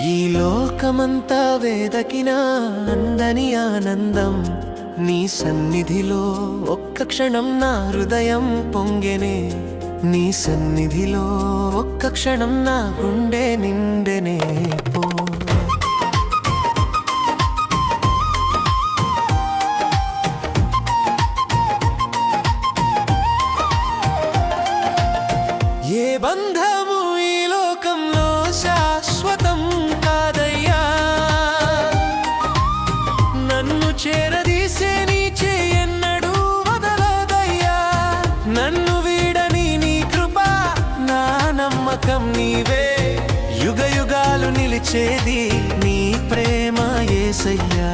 ఈ లోకమంతా వేదకినా అందని ఆనందం నీ సన్నిధిలో ఒక్క క్షణం నా హృదయం పొంగెనే నీ సన్నిధిలో ఒక్క క్షణం నా గుండె నిండెనే పో ఏ బంధము ఈ లోకంలో శాశ్వతం కాదయ్యా నన్ను చేరదీసే నీ చేయన్నడూ వదలదయ్యా నన్ను వీడని నీ కృప నా నమ్మకం నీవే యుగ యుగాలు నిలిచేది నీ ప్రేమ యేసయ్యా